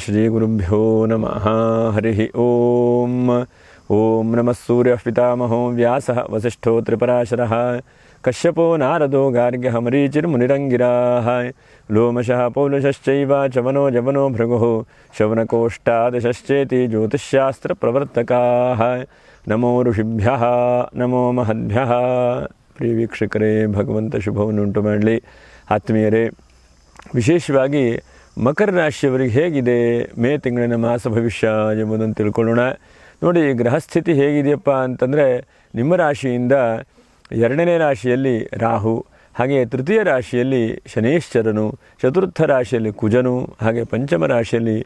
ಶ್ರೀ ಗುರುಭ್ಯೋ ನಮಃ. ಹರಿ ಓಂ. ಓಂ ನಮಃ ಸೂರ್ಯಃ ಪಿತಾಮಹೋ ವ್ಯಾಸಃ ವಸಿಷ್ಠೋ ತ್ರಿಪರಾಶರಃ ಕಶ್ಯಪೋ ನಾರದೋ ಗಾರ್ಗ್ಯಃ ಮರೀಚಿರ್ಮುನಿರಂಗಿರಾಃ ಲೋಮಶಃ ಪೌಲುಷಶ್ಚೈವ ಚವನೋ ಜವನೋ ಭೃಗುಃ ಶೌನಕೋಷ್ಟಾದಶಶ್ಚೇತಿ ಜ್ಯೋತಿಷ್ಶಾಸ್ತ್ರಪ್ರವರ್ತಕಾಃ. ನಮೋ ಋಷಿಭ್ಯಃ ನಮೋ ಮಹದ್ಭ್ಯಃ. ಪ್ರಿಯ ವೀಕ್ಷಕರೇ, ಭಗವಂತ ಶುಭವನ್ನುಂಟು ಮಾಡಲಿ. ಆತ್ಮೀಯರೇ, ವಿಶೇಷವಾಗಿ ಮಕರ ರಾಶಿಯವರಿಗೆ ಹೇಗಿದೆ ಮೇ ತಿಂಗಳಿನ ಮಾಸ ಭವಿಷ್ಯ ಎಂಬುದನ್ನು ತಿಳ್ಕೊಳ್ಳೋಣ. ನೋಡಿ, ಗ್ರಹಸ್ಥಿತಿ ಹೇಗಿದೆಯಪ್ಪ ಅಂತಂದರೆ, ನಿಮ್ಮ ರಾಶಿಯಿಂದ 2ನೇ ರಾಶಿಯಲ್ಲಿ ರಾಹು, ಹಾಗೆ ತೃತೀಯ ರಾಶಿಯಲ್ಲಿ ಶನೀಶ್ಚರನು, ಚತುರ್ಥ ರಾಶಿಯಲ್ಲಿ ಕುಜನು, ಹಾಗೆ ಪಂಚಮ ರಾಶಿಯಲ್ಲಿ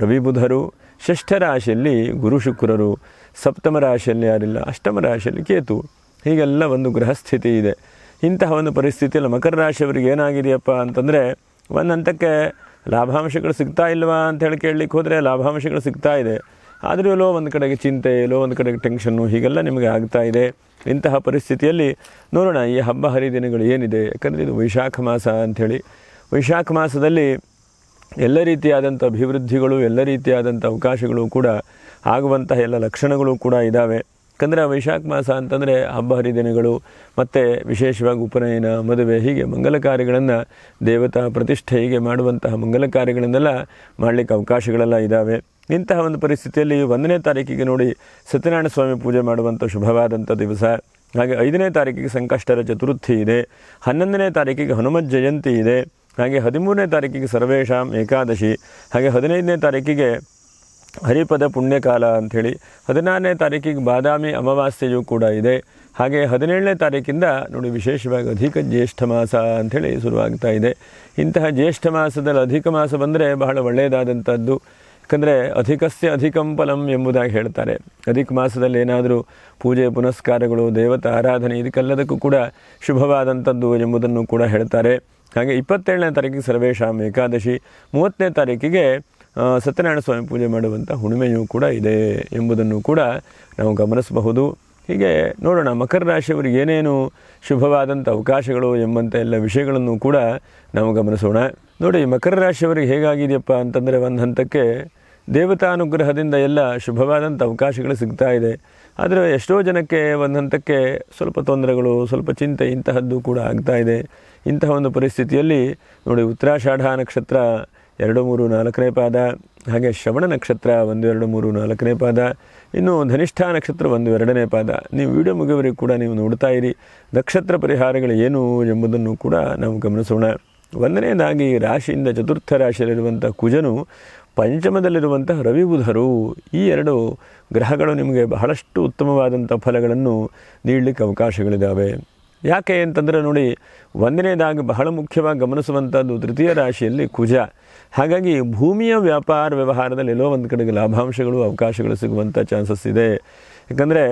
ರವಿ ಬುಧರು, ಷಷ್ಠ ರಾಶಿಯಲ್ಲಿ ಗುರು ಶುಕ್ರರು, ಸಪ್ತಮ ರಾಶಿಯಲ್ಲಿ ಯಾರಿಲ್ಲ, ಅಷ್ಟಮ ರಾಶಿಯಲ್ಲಿ ಕೇತು. ಹೀಗೆಲ್ಲ ಒಂದು ಗ್ರಹಸ್ಥಿತಿ ಇದೆ. ಇಂತಹ ಒಂದು ಪರಿಸ್ಥಿತಿಯಲ್ಲಿ ಮಕರ ರಾಶಿಯವರಿಗೆ ಏನಾಗಿದೆಯಪ್ಪ ಅಂತಂದರೆ, ಒಂದು ಹಂತಕ್ಕೆ ಲಾಭಾಂಶಗಳು ಸಿಗ್ತಾ ಇಲ್ವಾ ಅಂಥೇಳಿ ಕೇಳಲಿಕ್ಕೆ ಹೋದರೆ ಲಾಭಾಂಶಗಳು ಸಿಗ್ತಾ ಇದೆ. ಆದರೂ ಎಲ್ಲೋ ಒಂದು ಕಡೆಗೆ ಚಿಂತೆ, ಎಲ್ಲೋ ಒಂದು ಕಡೆಗೆ ಟೆನ್ಷನ್ನು, ಹೀಗೆಲ್ಲ ನಿಮಗೆ ಆಗ್ತಾ ಇದೆ. ಇಂತಹ ಪರಿಸ್ಥಿತಿಯಲ್ಲಿ ನೋಡೋಣ ಈ ಹಬ್ಬ ಹರಿದಿನಗಳು ಏನಿದೆ. ಯಾಕಂದರೆ ಇದು ವೈಶಾಖ ಮಾಸ ಅಂಥೇಳಿ, ವೈಶಾಖ ಮಾಸದಲ್ಲಿ ಎಲ್ಲ ರೀತಿಯಾದಂಥ ಅಭಿವೃದ್ಧಿಗಳು, ಎಲ್ಲ ರೀತಿಯಾದಂಥ ಅವಕಾಶಗಳು ಕೂಡ ಆಗುವಂತಹ ಎಲ್ಲ ಲಕ್ಷಣಗಳು ಕೂಡ ಇದ್ದಾವೆ. ಯಾಕಂದರೆ ವೈಶಾಖ ಮಾಸ ಅಂತಂದರೆ ಹಬ್ಬ ಹರಿದಿನಗಳು ಮತ್ತು ವಿಶೇಷವಾಗಿ ಉಪನಯನ, ಮದುವೆ, ಹೀಗೆ ಮಂಗಲ ಕಾರ್ಯಗಳನ್ನು, ದೇವತಾ ಪ್ರತಿಷ್ಠೆ, ಹೀಗೆ ಮಾಡುವಂತಹ ಮಂಗಲ ಕಾರ್ಯಗಳನ್ನೆಲ್ಲ ಮಾಡಲಿಕ್ಕೆ ಅವಕಾಶಗಳೆಲ್ಲ ಇದ್ದಾವೆ. ಇಂತಹ ಒಂದು ಪರಿಸ್ಥಿತಿಯಲ್ಲಿ 1ನೇ ತಾರೀಕಿಗೆ ನೋಡಿ ಸತ್ಯನಾರಾಯಣ ಸ್ವಾಮಿ ಪೂಜೆ ಮಾಡುವಂಥ ಶುಭವಾದಂಥ ದಿವಸ. ಹಾಗೆ 5ನೇ ತಾರೀಕಿಗೆ ಸಂಕಷ್ಟರ ಚತುರ್ಥಿ ಇದೆ. 11ನೇ ತಾರೀಕಿಗೆ ಹನುಮತ್ ಜಯಂತಿ ಇದೆ. ಹಾಗೆ 13ನೇ ತಾರೀಕಿಗೆ ಸರ್ವೇಶಾಂ ಏಕಾದಶಿ. ಹಾಗೆ 15ನೇ ತಾರೀಕಿಗೆ ಹರಿಪದ ಪುಣ್ಯಕಾಲ ಅಂಥೇಳಿ. 16ನೇ ತಾರೀಕಿಗೆ ಬಾದಾಮಿ ಅಮಾವಾಸ್ಯೆಯೂ ಕೂಡ ಇದೆ. ಹಾಗೆ 17ನೇ ತಾರೀಕಿಂದ ನೋಡಿ ವಿಶೇಷವಾಗಿ ಅಧಿಕ ಜ್ಯೇಷ್ಠ ಮಾಸ ಅಂಥೇಳಿ ಶುರುವಾಗ್ತಾ ಇದೆ. ಇಂತಹ ಜ್ಯೇಷ್ಠ ಮಾಸದಲ್ಲಿ ಅಧಿಕ ಮಾಸ ಬಂದರೆ ಬಹಳ ಒಳ್ಳೆಯದಾದಂಥದ್ದು. ಯಾಕಂದರೆ ಅಧಿಕಸ್ಯ ಅಧಿಕಂ ಫಲಂ ಎಂಬುದಾಗಿ ಹೇಳ್ತಾರೆ. ಅಧಿಕ ಮಾಸದಲ್ಲಿ ಏನಾದರೂ ಪೂಜೆ ಪುನಸ್ಕಾರಗಳು, ದೇವತಾ ಆರಾಧನೆ, ಇದಕ್ಕೆಲ್ಲದಕ್ಕೂ ಕೂಡ ಶುಭವಾದಂಥದ್ದು ಎಂಬುದನ್ನು ಕೂಡ ಹೇಳ್ತಾರೆ. ಹಾಗೆ 27ನೇ ತಾರೀಕಿಗೆ ಸರ್ವೇಶಾಂ ಏಕಾದಶಿ, 30ನೇ ತಾರೀಕಿಗೆ ಸತ್ಯನಾರಾಯಣ ಸ್ವಾಮಿ ಪೂಜೆ ಮಾಡುವಂಥ ಹುಣ್ಣಿಮೆಯೂ ಕೂಡ ಇದೆ ಎಂಬುದನ್ನು ಕೂಡ ನಾವು ಗಮನಿಸಬಹುದು. ಹೀಗೆ ನೋಡೋಣ ಮಕರ ರಾಶಿಯವರಿಗೆ ಏನೇನು ಶುಭವಾದಂಥ ಅವಕಾಶಗಳು ಎಂಬಂಥ ಎಲ್ಲ ವಿಷಯಗಳನ್ನು ಕೂಡ ನಾವು ಗಮನಿಸೋಣ. ನೋಡಿ, ಮಕರ ರಾಶಿಯವರಿಗೆ ಹೇಗಾಗಿದೆಯಪ್ಪ ಅಂತಂದರೆ, ಒಂದು ಹಂತಕ್ಕೆ ದೇವತಾನುಗ್ರಹದಿಂದ ಎಲ್ಲ ಶುಭವಾದಂಥ ಅವಕಾಶಗಳು ಸಿಗ್ತಾ ಇದೆ. ಆದರೆ ಎಷ್ಟೋ ಜನಕ್ಕೆ ಒಂದು ಹಂತಕ್ಕೆ ಸ್ವಲ್ಪ ತೊಂದರೆಗಳು, ಸ್ವಲ್ಪ ಚಿಂತೆ, ಇಂತಹದ್ದು ಕೂಡ ಆಗ್ತಾ ಇದೆ. ಇಂತಹ ಒಂದು ಪರಿಸ್ಥಿತಿಯಲ್ಲಿ ನೋಡಿ, ಉತ್ತರಾಷಾಢ ನಕ್ಷತ್ರ 2, 3, 4ನೇ ಪಾದ, ಹಾಗೆ ಶ್ರವಣ ನಕ್ಷತ್ರ 1, 2, 3, 4ನೇ ಪಾದ, ಇನ್ನು ಧನಿಷ್ಠಾ ನಕ್ಷತ್ರ 1, 2ನೇ ಪಾದ. ನೀವು ವಿಡಿಯೋ ಮುಗಿಯವರೆಗೂ ಕೂಡ ನೀವು ನೋಡ್ತಾ ಇರಿ. ನಕ್ಷತ್ರ ಪರಿಹಾರಗಳು ಏನು ಎಂಬುದನ್ನು ಕೂಡ ನಾವು ಗಮನಿಸೋಣ. 1ನೇದಾಗಿ ರಾಶಿಯಿಂದ ಚತುರ್ಥ ರಾಶಿಯಲ್ಲಿರುವಂಥ ಕುಜನು, ಪಂಚಮದಲ್ಲಿರುವಂತಹ ರವಿ ಬುಧರು, ಈ 2 ಗ್ರಹಗಳು ನಿಮಗೆ ಬಹಳಷ್ಟು ಉತ್ತಮವಾದಂಥ ಫಲಗಳನ್ನು ನೀಡಲಿಕ್ಕೆ ಅವಕಾಶಗಳಿದ್ದಾವೆ. ಯಾಕೆ ಅಂತಂದರೆ ನೋಡಿ, 1ನೇದಾಗಿ ಬಹಳ ಮುಖ್ಯವಾಗಿ ಗಮನಿಸುವಂಥದ್ದು ತೃತೀಯ ರಾಶಿಯಲ್ಲಿ ಕುಜ. ಹಾಗಾಗಿ ಭೂಮಿಯ ವ್ಯಾಪಾರ ವ್ಯವಹಾರದಲ್ಲಿ ಎಲ್ಲೋ ಒಂದು ಕಡೆಗೆ ಲಾಭಾಂಶಗಳು, ಅವಕಾಶಗಳು ಸಿಗುವಂಥ ಚಾನ್ಸಸ್ ಇದೆ. ಯಾಕಂದರೆ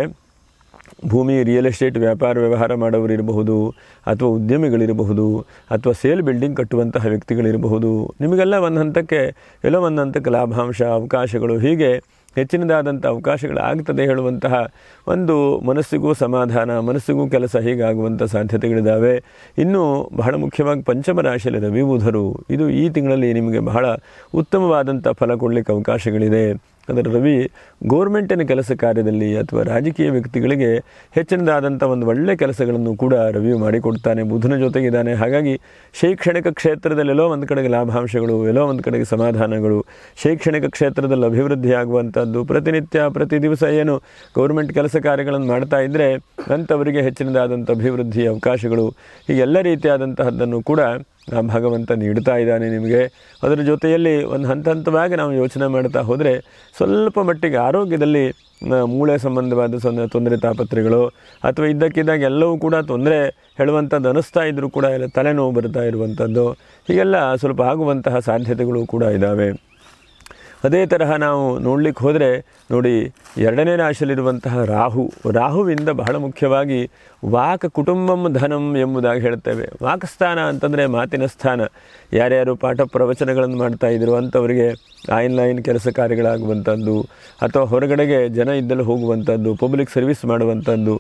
ಭೂಮಿ, ರಿಯಲ್ ಎಸ್ಟೇಟ್ ವ್ಯಾಪಾರ ವ್ಯವಹಾರ ಮಾಡೋರು ಇರಬಹುದು, ಅಥವಾ ಉದ್ಯಮಿಗಳಿರಬಹುದು, ಅಥವಾ ಸೇಲ್ ಬಿಲ್ಡಿಂಗ್ ಕಟ್ಟುವಂತಹ ವ್ಯಕ್ತಿಗಳಿರಬಹುದು. ನಿಮಗೆಲ್ಲ ಒಂದು ಹಂತಕ್ಕೆ ಎಲ್ಲೋ ಒಂದು ಹಂತಕ್ಕೆ ಲಾಭಾಂಶ, ಅವಕಾಶಗಳು, ಹೀಗೆ ಹೆಚ್ಚಿನದಾದಂಥ ಅವಕಾಶಗಳಾಗ್ತದೆ ಹೇಳುವಂತಹ ಒಂದು ಮನಸ್ಸಿಗೂ ಸಮಾಧಾನ, ಮನಸ್ಸಿಗೂ ಕೆಲಸ, ಹೀಗಾಗುವಂಥ ಸಾಧ್ಯತೆಗಳಿದ್ದಾವೆ. ಇನ್ನು ಬಹಳ ಮುಖ್ಯವಾಗಿ ಪಂಚಮ ರಾಶಿಯಲ್ಲಿ ರವಿ ಬುಧರು, ಇದು ಈ ತಿಂಗಳಲ್ಲಿ ನಿಮಗೆ ಬಹಳ ಉತ್ತಮವಾದಂಥ ಫಲ ಕೊಡಲಿಕ್ಕೆ ಅವಕಾಶಗಳಿದೆ. ಅಂದರೆ ರವಿ ಗೋರ್ಮೆಂಟಿನ ಕೆಲಸ ಕಾರ್ಯದಲ್ಲಿ ಅಥವಾ ರಾಜಕೀಯ ವ್ಯಕ್ತಿಗಳಿಗೆ ಹೆಚ್ಚಿನದಾದಂಥ ಒಂದು ಒಳ್ಳೆಯ ಕೆಲಸಗಳನ್ನು ಕೂಡ ರವಿಯು ಮಾಡಿಕೊಡ್ತಾನೆ, ಬುಧನ ಜೊತೆಗಿದ್ದಾನೆ. ಹಾಗಾಗಿ ಶೈಕ್ಷಣಿಕ ಕ್ಷೇತ್ರದಲ್ಲೆಲ್ಲೋ ಒಂದು ಕಡೆಗೆ ಲಾಭಾಂಶಗಳು, ಎಲ್ಲೋ ಒಂದು ಕಡೆಗೆ ಸಮಾಧಾನಗಳು, ಶೈಕ್ಷಣಿಕ ಕ್ಷೇತ್ರದಲ್ಲಿ ಅಭಿವೃದ್ಧಿ ಆಗುವಂಥದ್ದು, ಪ್ರತಿನಿತ್ಯ ಪ್ರತಿ ದಿವಸ ಏನು ಗೌರ್ಮೆಂಟ್ ಕೆಲಸ ಕಾರ್ಯಗಳನ್ನು ಮಾಡ್ತಾ ಇದ್ದರೆ ಅಂಥವರಿಗೆ ಹೆಚ್ಚಿನದಾದಂಥ ಅಭಿವೃದ್ಧಿ ಅವಕಾಶಗಳು, ಹೀಗೆಲ್ಲ ರೀತಿಯಾದಂತಹದ್ದನ್ನು ಕೂಡ ಭಗವಂತ ನೀಡ್ತಾ ಇದ್ದಾನೆ ನಿಮಗೆ. ಅದರ ಜೊತೆಯಲ್ಲಿ ಒಂದು ಹಂತವಾಗಿ ನಾವು ಯೋಚನೆ ಮಾಡ್ತಾ ಹೋದರೆ ಸ್ವಲ್ಪ ಮಟ್ಟಿಗೆ ಆರೋಗ್ಯದಲ್ಲಿ ಮೂಳೆ ಸಂಬಂಧವಾದ ತೊಂದರೆ ತಾಪತ್ರೆಗಳು, ಅಥವಾ ಇದ್ದಕ್ಕಿದ್ದಾಗ ಎಲ್ಲವೂ ಕೂಡ ತೊಂದರೆ ಹೇಳುವಂಥದ್ದು ಅನ್ನಿಸ್ತಾ ಇದ್ದರೂ ಕೂಡ ಎಲ್ಲ ತಲೆನೋವು ಬರ್ತಾ ಇರುವಂಥದ್ದು, ಹೀಗೆಲ್ಲ ಸ್ವಲ್ಪ ಆಗುವಂತಹ ಸಾಧ್ಯತೆಗಳು ಕೂಡ ಇದ್ದಾವೆ. ಅದೇ ತರಹ ನಾವು ನೋಡಲಿಕ್ಕೆ ಹೋದರೆ ನೋಡಿ, ಎರಡನೇ ರಾಶಿಯಲ್ಲಿರುವಂತಹ ರಾಹುವಿಂದ ಬಹಳ ಮುಖ್ಯವಾಗಿ ವಾಕ್ ಕುಟುಂಬಂ ಧನಂ ಎಂಬುದಾಗಿ ಹೇಳ್ತೇವೆ. ವಾಕ್ಸ್ಥಾನ ಅಂತಂದರೆ ಮಾತಿನ ಸ್ಥಾನ. ಯಾರ್ಯಾರು ಪಾಠ ಪ್ರವಚನಗಳನ್ನು ಮಾಡ್ತಾ ಇದ್ರು ಅಂಥವರಿಗೆ ಆನ್ಲೈನ್ ಕೆಲಸ ಕಾರ್ಯಗಳಾಗುವಂಥದ್ದು, ಅಥವಾ ಹೊರಗಡೆಗೆ ಜನ ಇದ್ದಲ್ಲಿ ಹೋಗುವಂಥದ್ದು, ಪಬ್ಲಿಕ್ ಸರ್ವಿಸ್ ಮಾಡುವಂಥದ್ದು,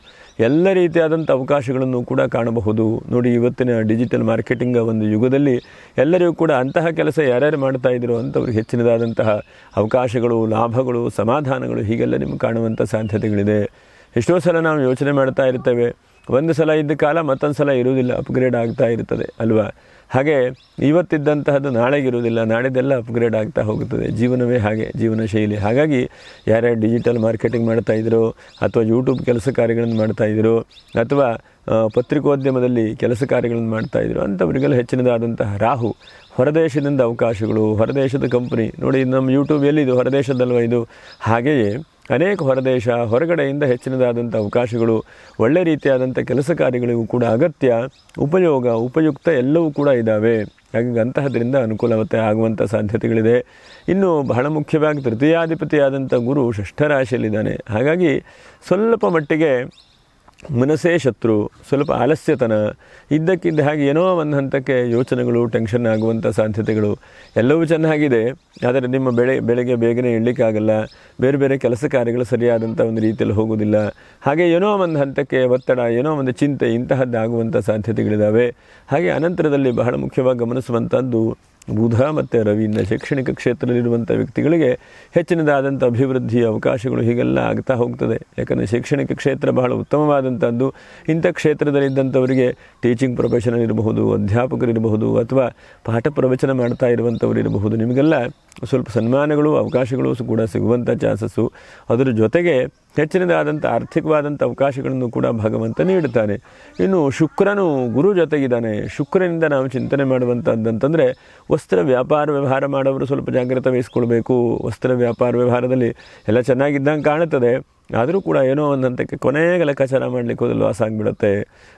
ಎಲ್ಲ ರೀತಿಯಾದಂಥ ಅವಕಾಶಗಳನ್ನು ಕೂಡ ಕಾಣಬಹುದು. ನೋಡಿ, ಇವತ್ತಿನ ಡಿಜಿಟಲ್ ಮಾರ್ಕೆಟಿಂಗ್ ಒಂದು ಯುಗದಲ್ಲಿ ಎಲ್ಲರಿಗೂ ಕೂಡ ಅಂತಹ ಕೆಲಸ ಯಾರ್ಯಾರು ಮಾಡ್ತಾ ಇದ್ರು ಅಂಥವ್ರಿಗೆ ಹೆಚ್ಚಿನದಾದಂತಹ ಅವಕಾಶಗಳು, ಲಾಭಗಳು, ಸಮಾಧಾನಗಳು ಹೀಗೆಲ್ಲ ನಿಮ್ಗೆ ಕಾಣುವಂಥ ಸಾಧ್ಯತೆಗಳಿದೆ. ಎಷ್ಟೋ ಸಲ ನಾವು ಯೋಚನೆ ಮಾಡ್ತಾ ಇರ್ತೇವೆ, ಒಂದು ಸಲ ಇದ್ದ ಕಾಲ ಮತ್ತೊಂದು ಸಲ ಇರುವುದಿಲ್ಲ, ಅಪ್ಗ್ರೇಡ್ ಆಗ್ತಾ ಇರ್ತದೆ ಅಲ್ವಾ? ಹಾಗೆ ಇವತ್ತಿದ್ದಂತಹದ್ದು ನಾಳೆಗಿರುವುದಿಲ್ಲ, ನಾಳೆದೆಲ್ಲ ಅಪ್ಗ್ರೇಡ್ ಆಗ್ತಾ ಹೋಗುತ್ತದೆ. ಜೀವನವೇ ಹಾಗೆ, ಜೀವನ ಶೈಲಿ. ಹಾಗಾಗಿ ಯಾರ್ಯಾರು ಡಿಜಿಟಲ್ ಮಾರ್ಕೆಟಿಂಗ್ ಮಾಡ್ತಾ ಇದ್ರು, ಅಥವಾ ಯೂಟ್ಯೂಬ್ ಕೆಲಸ ಕಾರ್ಯಗಳನ್ನು ಮಾಡ್ತಾ ಇದ್ರು, ಅಥವಾ ಪತ್ರಿಕೋದ್ಯಮದಲ್ಲಿ ಕೆಲಸ ಕಾರ್ಯಗಳನ್ನು ಮಾಡ್ತಾಯಿದ್ರು ಅಂಥವರಿಗೆಲ್ಲ ಹೆಚ್ಚಿನದಾದಂತಹ ರಾಹು. ಹೊರದೇಶದಿಂದ ಅವಕಾಶಗಳು, ಹೊರದೇಶದ ಕಂಪ್ನಿ. ನೋಡಿ, ನಮ್ಮ ಯೂಟ್ಯೂಬ್ ಎಲ್ಲಿದು? ಹೊರದೇಶದಲ್ವ ಇದು? ಹಾಗೆಯೇ ಅನೇಕ ಹೊರಗಡೆಯಿಂದ ಹೆಚ್ಚಿನದಾದಂಥ ಅವಕಾಶಗಳು, ಒಳ್ಳೆ ರೀತಿಯಾದಂಥ ಕೆಲಸ ಕಾರ್ಯಗಳಿಗೂ ಕೂಡ ಅಗತ್ಯ, ಉಪಯುಕ್ತ ಎಲ್ಲವೂ ಕೂಡ ಇದ್ದಾವೆ. ಹಾಗಾಗಿ ಅಂತಹದ್ರಿಂದ ಅನುಕೂಲತೆ ಆಗುವಂಥ ಸಾಧ್ಯತೆಗಳಿದೆ. ಇನ್ನು ಬಹಳ ಮುಖ್ಯವಾಗಿ ತೃತೀಯಾಧಿಪತಿಯಾದಂಥ ಗುರು ಷಷ್ಠ ರಾಶಿಯಲ್ಲಿದ್ದಾನೆ. ಹಾಗಾಗಿ ಸ್ವಲ್ಪ ಮಟ್ಟಿಗೆ ಮನಸ್ಸೇ ಶತ್ರು, ಸ್ವಲ್ಪ ಆಲಸ್ಯತನ, ಇದ್ದಕ್ಕಿದ್ದ ಹಾಗೆ ಏನೋ ಒಂದು ಹಂತಕ್ಕೆ ಯೋಚನೆಗಳು, ಟೆನ್ಷನ್ ಆಗುವಂಥ ಸಾಧ್ಯತೆಗಳು ಎಲ್ಲವೂ ಚೆನ್ನಾಗಿದೆ. ಆದರೆ ನಿಮ್ಮ ಬೆಳಗ್ಗೆ ಬೇಗನೆ ಇಡಲಿಕ್ಕಾಗಲ್ಲ, ಬೇರೆ ಬೇರೆ ಕೆಲಸ ಕಾರ್ಯಗಳು ಸರಿಯಾದಂಥ ಒಂದು ರೀತಿಯಲ್ಲಿ ಹೋಗೋದಿಲ್ಲ. ಹಾಗೆ ಏನೋ ಒಂದು ಹಂತಕ್ಕೆ ಒತ್ತಡ, ಏನೋ ಒಂದು ಚಿಂತೆ, ಇಂತಹದ್ದಾಗುವಂಥ ಸಾಧ್ಯತೆಗಳಿದ್ದಾವೆ. ಹಾಗೆ ಅನಂತರದಲ್ಲಿ ಬಹಳ ಮುಖ್ಯವಾಗಿ ಗಮನಿಸುವಂಥದ್ದು ಬುಧ ಮತ್ತು ರವಿಯಿಂದ ಶೈಕ್ಷಣಿಕ ಕ್ಷೇತ್ರದಲ್ಲಿರುವಂಥ ವ್ಯಕ್ತಿಗಳಿಗೆ ಹೆಚ್ಚಿನದಾದಂಥ ಅಭಿವೃದ್ಧಿಯ ಅವಕಾಶಗಳು ಹೀಗೆಲ್ಲ ಆಗ್ತಾ ಹೋಗ್ತದೆ. ಯಾಕಂದರೆ ಶೈಕ್ಷಣಿಕ ಕ್ಷೇತ್ರ ಬಹಳ ಉತ್ತಮವಾದಂಥದ್ದು. ಇಂಥ ಕ್ಷೇತ್ರದಲ್ಲಿದ್ದಂಥವರಿಗೆ ಟೀಚಿಂಗ್ ಪ್ರೊಫೆಷನಲ್ ಇರಬಹುದು, ಅಧ್ಯಾಪಕರಿರಬಹುದು, ಅಥವಾ ಪಾಠ ಪ್ರವಚನ ಮಾಡ್ತಾ ಇರುವಂಥವ್ರು ಇರಬಹುದು, ನಿಮಗೆಲ್ಲ ಸ್ವಲ್ಪ ಸನ್ಮಾನಗಳು, ಅವಕಾಶಗಳು ಕೂಡ ಸಿಗುವಂಥ ಚಾನ್ಸಸ್ಸು. ಅದರ ಜೊತೆಗೆ ಹೆಚ್ಚಿನದಾದಂಥ ಆರ್ಥಿಕವಾದಂಥ ಅವಕಾಶಗಳನ್ನು ಕೂಡ ಭಗವಂತ ನೀಡುತ್ತಾನೆ. ಇನ್ನು ಶುಕ್ರನು ಗುರು ಜೊತೆಗಿದ್ದಾನೆ. ಶುಕ್ರನಿಂದ ನಾವು ಚಿಂತನೆ ಮಾಡುವಂಥದ್ದಂತಂದರೆ ವಸ್ತ್ರ ವ್ಯವಹಾರ ಮಾಡೋರು ಸ್ವಲ್ಪ ಜಾಗ್ರತೆ ವಹಿಸ್ಕೊಳ್ಬೇಕು. ವಸ್ತ್ರ ವ್ಯಾಪಾರ ವ್ಯವಹಾರದಲ್ಲಿ ಎಲ್ಲ ಚೆನ್ನಾಗಿದ್ದಂಗೆ ಕಾಣುತ್ತದೆ, ಆದರೂ ಕೂಡ ಏನೋ ಒಂದು ಹಂತಕ್ಕೆ ಕೊನೆಗೆ ಲೆಕ್ಕಾಚಾರ ಮಾಡಲಿಕ್ಕೆ ಹೋದಲ್ಲಿ ಲಾಸ್ ಆಗಿಬಿಡುತ್ತೆ.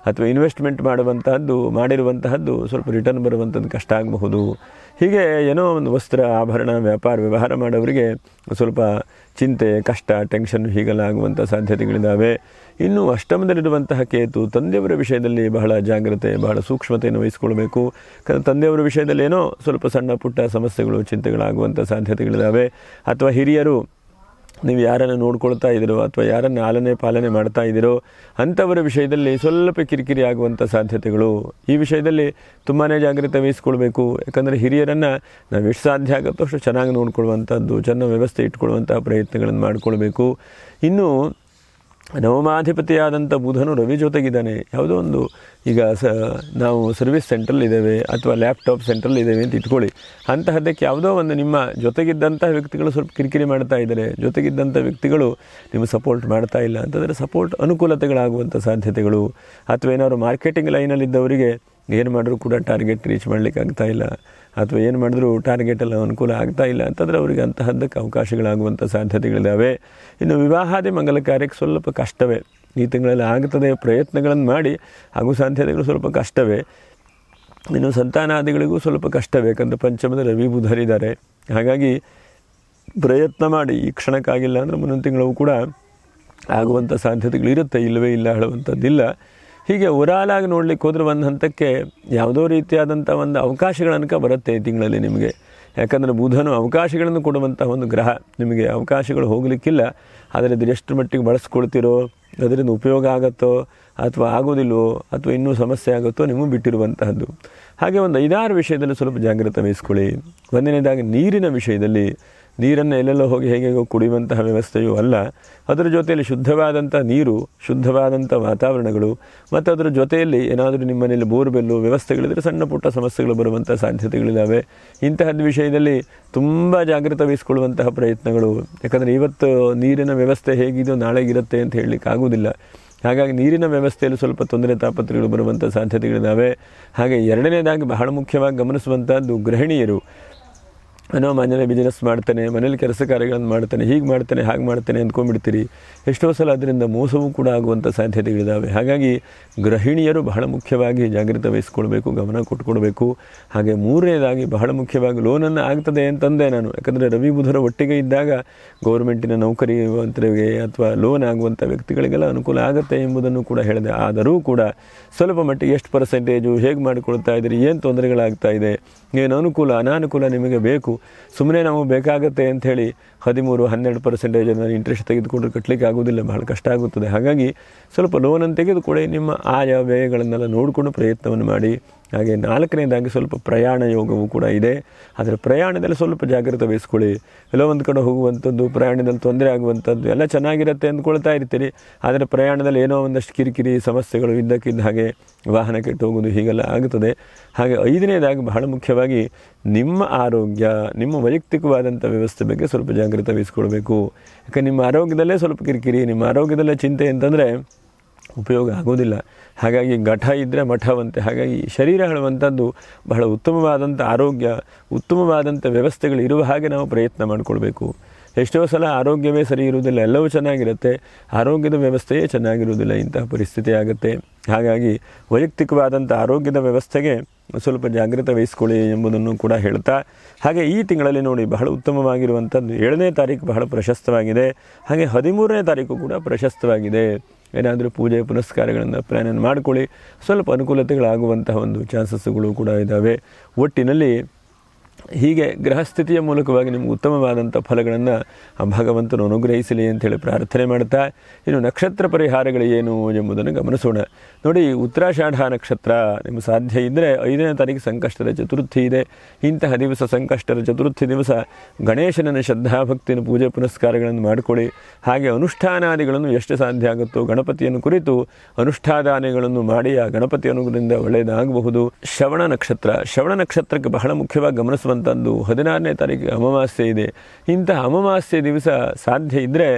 ಅಥವಾ ಇನ್ವೆಸ್ಟ್ಮೆಂಟ್ ಮಾಡಿರುವಂತಹದ್ದು ಸ್ವಲ್ಪ ರಿಟರ್ನ್ ಬರುವಂಥದ್ದು ಕಷ್ಟ ಆಗಬಹುದು. ಹೀಗೆ ಏನೋ ಒಂದು ವಸ್ತ್ರ ಆಭರಣ ವ್ಯವಹಾರ ಮಾಡೋರಿಗೆ ಸ್ವಲ್ಪ ಚಿಂತೆ, ಕಷ್ಟ, ಟೆನ್ಷನ್ ಹೀಗೆಲ್ಲ ಆಗುವಂಥ ಸಾಧ್ಯತೆಗಳಿದ್ದಾವೆ. ಇನ್ನು ಅಷ್ಟಮದಲ್ಲಿರುವಂತಹ ಕೇತು ತಂದೆಯವರ ವಿಷಯದಲ್ಲಿ ಬಹಳ ಜಾಗ್ರತೆ, ಬಹಳ ಸೂಕ್ಷ್ಮತೆಯನ್ನು ವಹಿಸ್ಕೊಳ್ಬೇಕು. ತಂದೆಯವರ ವಿಷಯದಲ್ಲಿ ಏನೋ ಸ್ವಲ್ಪ ಸಣ್ಣ ಪುಟ್ಟ ಸಮಸ್ಯೆಗಳು, ಚಿಂತೆಗಳಾಗುವಂಥ ಸಾಧ್ಯತೆಗಳಿದ್ದಾವೆ. ಅಥವಾ ಹಿರಿಯರು, ನೀವು ಯಾರನ್ನು ನೋಡ್ಕೊಳ್ತಾ ಇದ್ದೀರೋ ಅಥವಾ ಯಾರನ್ನು ಪಾಲನೆ ಮಾಡ್ತಾ ಇದ್ದೀರೋ ಅಂಥವರ ವಿಷಯದಲ್ಲಿ ಸ್ವಲ್ಪ ಕಿರಿಕಿರಿ ಆಗುವಂಥ ಸಾಧ್ಯತೆಗಳು. ಈ ವಿಷಯದಲ್ಲಿ ತುಂಬಾ ಜಾಗ್ರತೆ ವಹಿಸ್ಕೊಳ್ಬೇಕು. ಯಾಕಂದರೆ ಹಿರಿಯರನ್ನು ನಾವು ಎಷ್ಟು ಸಾಧ್ಯ ಆಗುತ್ತೋ ಅಷ್ಟು ಚೆನ್ನಾಗಿ ನೋಡ್ಕೊಳ್ಳುವಂಥದ್ದು, ಚೆನ್ನಾಗಿ ವ್ಯವಸ್ಥೆ ಇಟ್ಕೊಳ್ಳುವಂಥ ಪ್ರಯತ್ನಗಳನ್ನು ಮಾಡಿಕೊಳ್ಬೇಕು. ಇನ್ನು ನವಮಾಧಿಪತಿಯಾದಂಥ ಬುಧನು ರವಿ ಜೊತೆಗಿದ್ದಾನೆ. ಯಾವುದೋ ಒಂದು ಈಗ ನಾವು ಸರ್ವಿಸ್ ಸೆಂಟ್ರಲ್ಲಿದ್ದೇವೆ ಅಥವಾ ಲ್ಯಾಪ್ಟಾಪ್ ಸೆಂಟ್ರಲ್ಲಿದ್ದೇವೆ ಅಂತ ಇಟ್ಕೊಳ್ಳಿ. ಅಂತಹದ್ದಕ್ಕೆ ಯಾವುದೋ ಒಂದು ನಿಮ್ಮ ಜೊತೆಗಿದ್ದಂಥ ವ್ಯಕ್ತಿಗಳು ಸ್ವಲ್ಪ ಕಿರಿಕಿರಿ ಮಾಡ್ತಾ ಇದ್ದಾರೆ, ಜೊತೆಗಿದ್ದಂಥ ವ್ಯಕ್ತಿಗಳು ನಿಮ್ಮ ಸಪೋರ್ಟ್ ಮಾಡ್ತಾ ಇಲ್ಲ ಅಂತಂದರೆ ಸಪೋರ್ಟ್ ಅನುಕೂಲತೆಗಳಾಗುವಂಥ ಸಾಧ್ಯತೆಗಳು. ಅಥವಾ ಏನಾದ್ರು ಮಾರ್ಕೆಟಿಂಗ್ ಲೈನಲ್ಲಿದ್ದವರಿಗೆ ಏನು ಮಾಡಿದ್ರು ಕೂಡ ಟಾರ್ಗೆಟ್ ರೀಚ್ ಮಾಡಲಿಕ್ಕೆ ಆಗ್ತಾ ಇಲ್ಲ, ಅಥವಾ ಏನು ಮಾಡಿದ್ರು ಟಾರ್ಗೆಟೆಲ್ಲ ಅನುಕೂಲ ಆಗ್ತಾ ಇಲ್ಲ ಅಂತಂದರೆ ಅವರಿಗೆ ಅಂತಹದ್ದಕ್ಕೆ ಅವಕಾಶಗಳಾಗುವಂಥ ಸಾಧ್ಯತೆಗಳಿದ್ದಾವೆ. ಇನ್ನು ವಿವಾಹಾದಿ ಮಂಗಲ ಕಾರ್ಯಕ್ಕೆ ಸ್ವಲ್ಪ ಕಷ್ಟವೇ. ಈ ತಿಂಗಳಲ್ಲಿ ಆಗ್ತದೆ, ಪ್ರಯತ್ನಗಳನ್ನು ಮಾಡಿ ಹಾಗೂ ಸಾಧ್ಯತೆಗಳು ಸ್ವಲ್ಪ ಕಷ್ಟವೇ. ಇನ್ನು ಸಂತಾನಾದಿಗಳಿಗೂ ಸ್ವಲ್ಪ ಕಷ್ಟವೇ, ಯಾಕಂದರೆ ಪಂಚಮದ ರವಿ ಬುಧರಿದ್ದಾರೆ. ಹಾಗಾಗಿ ಪ್ರಯತ್ನ ಮಾಡಿ, ಈ ಕ್ಷಣಕ್ಕಾಗಿಲ್ಲ ಅಂದರೆ ಮುಂದಿನ ತಿಂಗಳು ಕೂಡ ಆಗುವಂಥ ಸಾಧ್ಯತೆಗಳಿರುತ್ತೆ, ಇಲ್ಲವೇ ಇಲ್ಲ ಹೇಳುವಂಥದ್ದಿಲ್ಲ. ಹೀಗೆ ಓವರಾಲಾಗಿ ನೋಡಲಿಕ್ಕೆ ಹೋದರೆ ಒಂದು ಹಂತಕ್ಕೆ ಯಾವುದೋ ರೀತಿಯಾದಂಥ ಒಂದು ಅವಕಾಶಗಳನ್ಕ ಬರುತ್ತೆ ಈ ತಿಂಗಳಲ್ಲಿ ನಿಮಗೆ. ಯಾಕಂದರೆ ಬುಧನು ಅವಕಾಶಗಳನ್ನು ಕೊಡುವಂಥ ಒಂದು ಗ್ರಹ. ನಿಮಗೆ ಅವಕಾಶಗಳು ಹೋಗಲಿಕ್ಕಿಲ್ಲ, ಆದರೆ ಅದು ಎಷ್ಟು ಮಟ್ಟಿಗೆ ಬಳಸ್ಕೊಳ್ತಿರೋ, ಅದರಿಂದ ಉಪಯೋಗ ಆಗುತ್ತೋ ಅಥವಾ ಆಗೋದಿಲ್ವೋ, ಅಥವಾ ಇನ್ನೂ ಸಮಸ್ಯೆ ಆಗುತ್ತೋ ನಿಮಗೂ ಬಿಟ್ಟಿರುವಂತಹದ್ದು. ಹಾಗೆ ಒಂದು 5-6 ವಿಷಯದಲ್ಲಿ ಸ್ವಲ್ಪ ಜಾಗ್ರತೆ ವಹಿಸ್ಕೊಳ್ಳಿ. ಒಂದನೇದಾಗಿ ನೀರಿನ ವಿಷಯದಲ್ಲಿ, ನೀರನ್ನು ಎಲ್ಲೆಲ್ಲೋ ಹೋಗಿ ಹೇಗೇಗೋ ಕುಡಿಯುವಂತಹ ವ್ಯವಸ್ಥೆಯೂ ಅಲ್ಲ, ಅದರ ಜೊತೆಯಲ್ಲಿ ಶುದ್ಧವಾದಂಥ ನೀರು, ಶುದ್ಧವಾದಂಥ ವಾತಾವರಣಗಳು, ಮತ್ತು ಅದರ ಜೊತೆಯಲ್ಲಿ ಏನಾದರೂ ನಿಮ್ಮ ಮನೆಯಲ್ಲಿ ಬೋರ್ವೆಲ್ಲು ವ್ಯವಸ್ಥೆಗಳಿದ್ದರೆ ಸಣ್ಣ ಪುಟ್ಟ ಸಮಸ್ಯೆಗಳು ಬರುವಂಥ ಸಾಧ್ಯತೆಗಳಿದ್ದಾವೆ. ಇಂತಹದ್ದು ವಿಷಯದಲ್ಲಿ ತುಂಬ ಜಾಗ್ರತೆ ವಹಿಸ್ಕೊಳ್ಳುವಂತಹ ಪ್ರಯತ್ನಗಳು. ಯಾಕಂದರೆ ಇವತ್ತು ನೀರಿನ ವ್ಯವಸ್ಥೆ ಹೇಗಿದೆಯೋ ನಾಳೆಗಿರುತ್ತೆ ಅಂತ ಹೇಳಲಿಕ್ಕೆ ಆಗೋದಿಲ್ಲ. ಹಾಗಾಗಿ ನೀರಿನ ವ್ಯವಸ್ಥೆಯಲ್ಲಿ ಸ್ವಲ್ಪ ತೊಂದರೆ ತಾಪತ್ರಗಳು ಬರುವಂಥ ಸಾಧ್ಯತೆಗಳಿದ್ದಾವೆ. ಹಾಗೆ ಎರಡನೇದಾಗಿ ಬಹಳ ಮುಖ್ಯವಾಗಿ ಗಮನಿಸುವಂಥದ್ದು ಗೃಹಿಣಿಯರು. ನಾವು ಮನೇಲಿ ಬಿಸ್ನೆಸ್ ಮಾಡ್ತೇನೆ, ಮನೇಲಿ ಕೆಲಸ ಕಾರ್ಯಗಳನ್ನು ಮಾಡ್ತೇನೆ, ಹೀಗೆ ಮಾಡ್ತೇನೆ, ಹಾಗೆ ಮಾಡ್ತೇನೆ ಅಂದ್ಕೊಂಡ್ಬಿಡ್ತೀರಿ. ಎಷ್ಟೋ ಸಲ ಅದರಿಂದ ಮೋಸವೂ ಕೂಡ ಆಗುವಂಥ ಸಾಧ್ಯತೆಗಳಿದ್ದಾವೆ. ಹಾಗಾಗಿ ಗೃಹಿಣಿಯರು ಬಹಳ ಮುಖ್ಯವಾಗಿ ಜಾಗೃತಿ ವಹಿಸ್ಕೊಳ್ಬೇಕು, ಗಮನ ಕೊಟ್ಕೊಳ್ಬೇಕು. ಹಾಗೆ ಮೂರನೇದಾಗಿ ಬಹಳ ಮುಖ್ಯವಾಗಿ ಲೋನನ್ನು ಆಗ್ತದೆ ಅಂತಂದೆ ನಾನು. ಯಾಕಂದರೆ ರವಿ ಬುಧರ ಒಟ್ಟಿಗೆ ಇದ್ದಾಗ ಗೌರ್ಮೆಂಟಿನ ನೌಕರಿವಂತರಿಗೆ ಅಥವಾ ಲೋನ್ ಆಗುವಂಥ ವ್ಯಕ್ತಿಗಳಿಗೆಲ್ಲ ಅನುಕೂಲ ಆಗುತ್ತೆ ಎಂಬುದನ್ನು ಕೂಡ ಹೇಳಿದೆ. ಆದರೂ ಕೂಡ ಸ್ವಲ್ಪ ಮಟ್ಟಿಗೆ ಎಷ್ಟು ಪರ್ಸೆಂಟೇಜು, ಹೇಗೆ ಮಾಡಿಕೊಳ್ತಾ ಇದ್ದೀರಿ, ಏನು ತೊಂದರೆಗಳಾಗ್ತಾ ಇದೆ, ಏನು ಅನುಕೂಲ ಅನಾನುಕೂಲ ನಿಮಗೆ ಬೇಕು. ಸುಮ್ಮನೆ ನಾವು ಬೇಕಾಗತ್ತೆ ಅಂಥೇಳಿ 13-12% ಇಂಟ್ರೆಸ್ಟ್ ತೆಗೆದುಕೊಂಡ್ರೆ ಕಟ್ಟಲಿಕ್ಕೆ ಆಗೋದಿಲ್ಲ, ಬಹಳ ಕಷ್ಟ ಆಗುತ್ತದೆ. ಹಾಗಾಗಿ ಸ್ವಲ್ಪ ಲೋನನ್ನು ತೆಗೆದುಕೊಳ್ಳಿ, ನಿಮ್ಮ ಆಯಾ ವ್ಯಯಗಳನ್ನೆಲ್ಲ ನೋಡಿಕೊಂಡು ಪ್ರಯತ್ನವನ್ನು ಮಾಡಿ. ಹಾಗೆ 4ನೇದಾಗಿ ಸ್ವಲ್ಪ ಪ್ರಯಾಣ ಯೋಗವೂ ಕೂಡ ಇದೆ. ಆದರೆ ಪ್ರಯಾಣದಲ್ಲಿ ಸ್ವಲ್ಪ ಜಾಗ್ರತೆ ವಹಿಸ್ಕೊಳ್ಳಿ. ಎಲ್ಲೋ ಒಂದು ಕಡೆ ಹೋಗುವಂಥದ್ದು, ಪ್ರಯಾಣದಲ್ಲಿ ತೊಂದರೆ ಆಗುವಂಥದ್ದು ಎಲ್ಲ ಚೆನ್ನಾಗಿರುತ್ತೆ ಅಂದ್ಕೊಳ್ತಾ ಇರ್ತೀರಿ. ಆದರೆ ಪ್ರಯಾಣದಲ್ಲಿ ಏನೋ ಒಂದಷ್ಟು ಕಿರಿಕಿರಿ ಸಮಸ್ಯೆಗಳು ಇದ್ದಕ್ಕಿದ್ದ ಹಾಗೆ ವಾಹನ ಕೆಟ್ಟು ಹೋಗೋದು ಹೀಗೆಲ್ಲ ಆಗುತ್ತದೆ. ಹಾಗೆ 5ನೇದಾಗಿ ಬಹಳ ಮುಖ್ಯವಾಗಿ ನಿಮ್ಮ ಆರೋಗ್ಯ, ನಿಮ್ಮ ವೈಯಕ್ತಿಕವಾದಂಥ ವ್ಯವಸ್ಥೆ ಬಗ್ಗೆ ಸ್ವಲ್ಪ ಜಾಗ್ರತೆ ವಹಿಸ್ಕೊಳ್ಬೇಕು. ಯಾಕೆ ನಿಮ್ಮ ಆರೋಗ್ಯದಲ್ಲೇ ಸ್ವಲ್ಪ ಕಿರಿಕಿರಿ, ನಿಮ್ಮ ಆರೋಗ್ಯದಲ್ಲೇ ಚಿಂತೆ ಅಂತಂದರೆ ಉಪಯೋಗ ಆಗೋದಿಲ್ಲ. ಹಾಗಾಗಿ ಘಟ ಇದ್ದರೆ ಮಠವಂತೆ. ಹಾಗಾಗಿ ಶರೀರ ಹೇಳುವಂಥದ್ದು ಬಹಳ ಉತ್ತಮವಾದಂಥ ಆರೋಗ್ಯ, ಉತ್ತಮವಾದಂಥ ವ್ಯವಸ್ಥೆಗಳು ಇರುವ ಹಾಗೆ ನಾವು ಪ್ರಯತ್ನ ಮಾಡಿಕೊಳ್ಬೇಕು. ಎಷ್ಟೋ ಸಲ ಆರೋಗ್ಯವೇ ಸರಿ ಇರುವುದಿಲ್ಲ, ಎಲ್ಲವೂ ಚೆನ್ನಾಗಿರುತ್ತೆ, ಆರೋಗ್ಯದ ವ್ಯವಸ್ಥೆಯೇ ಚೆನ್ನಾಗಿರುವುದಿಲ್ಲ, ಇಂತಹ ಪರಿಸ್ಥಿತಿ ಆಗುತ್ತೆ. ಹಾಗಾಗಿ ವೈಯಕ್ತಿಕವಾದಂಥ ಆರೋಗ್ಯದ ವ್ಯವಸ್ಥೆಗೆ ಸ್ವಲ್ಪ ಜಾಗೃತಿ ವಹಿಸ್ಕೊಳ್ಳಿ ಎಂಬುದನ್ನು ಕೂಡ ಹೇಳ್ತಾ, ಹಾಗೆ ಈ ತಿಂಗಳಲ್ಲಿ ನೋಡಿ ಬಹಳ ಉತ್ತಮವಾಗಿರುವಂಥದ್ದು 7ನೇ ತಾರೀಕು ಬಹಳ ಪ್ರಶಸ್ತವಾಗಿದೆ. ಹಾಗೆ 13ನೇ ತಾರೀಕು ಕೂಡ ಪ್ರಶಸ್ತವಾಗಿದೆ. ಏನಾದರೂ ಪೂಜೆ ಪುನಸ್ಕಾರಗಳನ್ನು ಪ್ಲ್ಯಾನನ್ನು ಮಾಡ್ಕೊಳ್ಳಿ, ಸ್ವಲ್ಪ ಅನುಕೂಲತೆಗಳಾಗುವಂತಹ ಒಂದು ಚಾನ್ಸಸ್ಗಳು ಕೂಡ ಇದ್ದಾವೆ. ಒಟ್ಟಿನಲ್ಲಿ ಹೀಗೆ ಗ್ರಹಸ್ಥಿತಿಯ ಮೂಲಕವಾಗಿ ನಿಮ್ಗೆ ಉತ್ತಮವಾದಂಥ ಫಲಗಳನ್ನು ಭಗವಂತನು ಅನುಗ್ರಹಿಸಲಿ ಅಂಥೇಳಿ ಪ್ರಾರ್ಥನೆ ಮಾಡ್ತಾ, ಇನ್ನು ನಕ್ಷತ್ರ ಪರಿಹಾರಗಳು ಏನು ಎಂಬುದನ್ನು ಗಮನಿಸೋಣ. ನೋಡಿ, ಉತ್ತರಾಷಾಢ ನಕ್ಷತ್ರ ನಿಮಗೆ ಸಾಧ್ಯ ಇದ್ದರೆ 5ನೇ ತಾರೀಕು ಸಂಕಷ್ಟದ ಚತುರ್ಥಿ ಇದೆ. ಇಂತಹ ದಿವಸ, ಸಂಕಷ್ಟದ ಚತುರ್ಥಿ ದಿವಸ ಗಣೇಶನ ಶ್ರದ್ಧಾಭಕ್ತಿಯನ್ನು ಪೂಜೆ ಪುನಸ್ಕಾರಗಳನ್ನು ಮಾಡಿಕೊಳ್ಳಿ. ಹಾಗೆ ಅನುಷ್ಠಾನಾದಿಗಳನ್ನು ಎಷ್ಟು ಸಾಧ್ಯ ಆಗುತ್ತೋ ಗಣಪತಿಯನ್ನು ಕುರಿತು ಅನುಷ್ಠಾದಾನಗಳನ್ನು ಮಾಡಿ ಆ ಗಣಪತಿ ಅನುಗ್ರಹದಿಂದ ಒಳ್ಳೆಯದಾಗಬಹುದು. ಶ್ರವಣ ನಕ್ಷತ್ರಕ್ಕೆ ಬಹಳ ಮುಖ್ಯವಾಗಿ ಗಮನಿಸುವಂಥದ್ದು 16ನೇ ತಾರೀಕಿಗೆ ಅಮಾವಾಸ್ಯೆ ಇದೆ. ಇಂತಹ ಅಮಾವಾಸ್ಯೆ ದಿವಸ ಸಾಧ್ಯ ಇದ್ದರೆ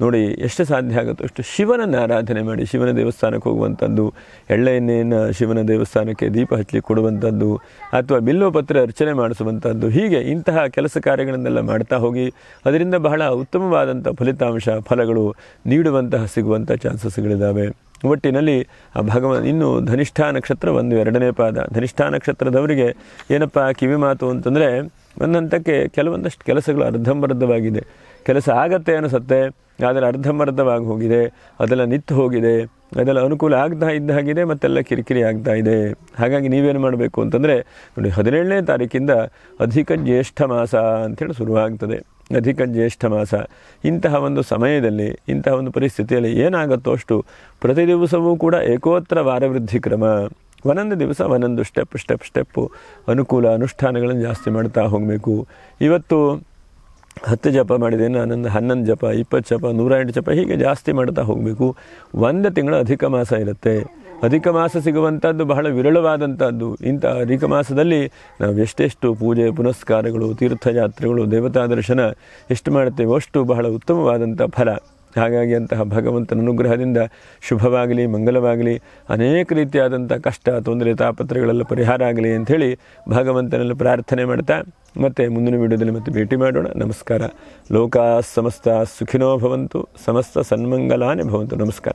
ನೋಡಿ, ಎಷ್ಟು ಸಾಧ್ಯ ಆಗುತ್ತೋ ಅಷ್ಟು ಶಿವನನ್ನು ಆರಾಧನೆ ಮಾಡಿ. ಶಿವನ ದೇವಸ್ಥಾನಕ್ಕೆ ಹೋಗುವಂಥದ್ದು, ಎಳ್ಳೆ ಎಣ್ಣೆಯನ್ನು ಶಿವನ ದೇವಸ್ಥಾನಕ್ಕೆ ದೀಪ ಹಚ್ಚಲಿಕ್ಕೆ ಕೊಡುವಂಥದ್ದು, ಅಥವಾ ಬಿಲ್ವಪತ್ರ ಅರ್ಚನೆ ಮಾಡಿಸುವಂಥದ್ದು, ಹೀಗೆ ಇಂತಹ ಕೆಲಸ ಕಾರ್ಯಗಳನ್ನೆಲ್ಲ ಮಾಡ್ತಾ ಹೋಗಿ. ಅದರಿಂದ ಬಹಳ ಉತ್ತಮವಾದಂಥ ಫಲಗಳು ಸಿಗುವಂಥ ಚಾನ್ಸಸ್ಗಳಿದ್ದಾವೆ. ಒಟ್ಟಿನಲ್ಲಿ ಇನ್ನು ಧನಿಷ್ಠ ನಕ್ಷತ್ರ 2ನೇ ಪಾದ. ಧನಿಷ್ಠ ನಕ್ಷತ್ರದವರಿಗೆ ಏನಪ್ಪ ಕಿವಿ ಮಾತು ಅಂತಂದರೆ, ಒಂದಂತಕ್ಕೆ ಕೆಲವೊಂದಷ್ಟು ಕೆಲಸಗಳು ಅರ್ಧಂಬರ್ಧವಾಗಿದೆ. ಕೆಲಸ ಆಗತ್ತೆ ಅನಿಸುತ್ತೆ, ಆದರೆ ಅರ್ಧಂಬರ್ಧವಾಗಿ ಹೋಗಿದೆ, ಅದೆಲ್ಲ ನಿಂತು ಹೋಗಿದೆ, ಅದೆಲ್ಲ ಅನುಕೂಲ ಆಗ್ತಾ ಇದ್ದ ಹಾಗಿದೆ, ಮತ್ತೆಲ್ಲ ಕಿರಿಕಿರಿ ಆಗ್ತಾ ಇದೆ. ಹಾಗಾಗಿ ನೀವೇನು ಮಾಡಬೇಕು ಅಂತಂದರೆ ನೋಡಿ, 17ನೇ ತಾರೀಕಿಂದ ಅಧಿಕ ಜ್ಯೇಷ್ಠ ಮಾಸ ಅಂಥೇಳಿ ಶುರುವಾಗ್ತದೆ. ಅಧಿಕ ಜ್ಯೇಷ್ಠ ಮಾಸ ಇಂತಹ ಒಂದು ಸಮಯದಲ್ಲಿ, ಇಂತಹ ಒಂದು ಪರಿಸ್ಥಿತಿಯಲ್ಲಿ ಏನಾಗುತ್ತೋ ಅಷ್ಟು ಪ್ರತಿ ದಿವಸವೂ ಕೂಡ ಏಕೋತ್ರ ವಾರವೃದ್ಧಿ ಕ್ರಮ, ಒಂದೊಂದು ದಿವಸ ಒಂದೊಂದು ಸ್ಟೆಪ್ಪು ಅನುಕೂಲ ಅನುಷ್ಠಾನಗಳನ್ನು ಜಾಸ್ತಿ ಮಾಡ್ತಾ ಹೋಗಬೇಕು. ಇವತ್ತು 10 ಜಪ ಮಾಡಿದೆ, ನಾನೊಂದು 11 ಜಪ, 20 ಜಪ, 108 ಜಪ ಹೀಗೆ ಜಾಸ್ತಿ ಮಾಡ್ತಾ ಹೋಗಬೇಕು. 1 ತಿಂಗಳು ಅಧಿಕ ಮಾಸ ಇರುತ್ತೆ. ಅಧಿಕ ಮಾಸ ಸಿಗುವಂಥದ್ದು ಬಹಳ ವಿರಳವಾದಂಥದ್ದು. ಇಂಥ ಅಧಿಕ ಮಾಸದಲ್ಲಿ ನಾವು ಎಷ್ಟೆಷ್ಟು ಪೂಜೆ ಪುನಸ್ಕಾರಗಳು, ತೀರ್ಥಯಾತ್ರೆಗಳು, ದೇವತಾ ದರ್ಶನ ಎಷ್ಟು ಮಾಡ್ತೇವೋ ಅಷ್ಟು ಬಹಳ ಉತ್ತಮವಾದಂಥ ಫಲ. ಹಾಗಾಗಿ ಅಂತಹ ಭಗವಂತನ ಅನುಗ್ರಹದಿಂದ ಶುಭವಾಗಲಿ, ಮಂಗಲವಾಗಲಿ, ಅನೇಕ ರೀತಿಯಾದಂಥ ಕಷ್ಟ, ತೊಂದರೆ, ತಾಪತ್ರಗಳೆಲ್ಲ ಪರಿಹಾರ ಆಗಲಿ ಅಂಥೇಳಿ ಭಗವಂತನಲ್ಲಿ ಪ್ರಾರ್ಥನೆ ಮಾಡ್ತಾ ಮತ್ತೆ ಮುಂದಿನ ವಿಡಿಯೋದಲ್ಲಿ ಮತ್ತೆ ಭೇಟಿ ಮಾಡೋಣ. ನಮಸ್ಕಾರ. ಲೋಕಾ ಸಮಸ್ತ ಸುಖಿನೋ ಭವಂತು, ಸಮಸ್ತ ಸನ್ಮಂಗಲಾನಿ ಭವಂತು. ನಮಸ್ಕಾರ.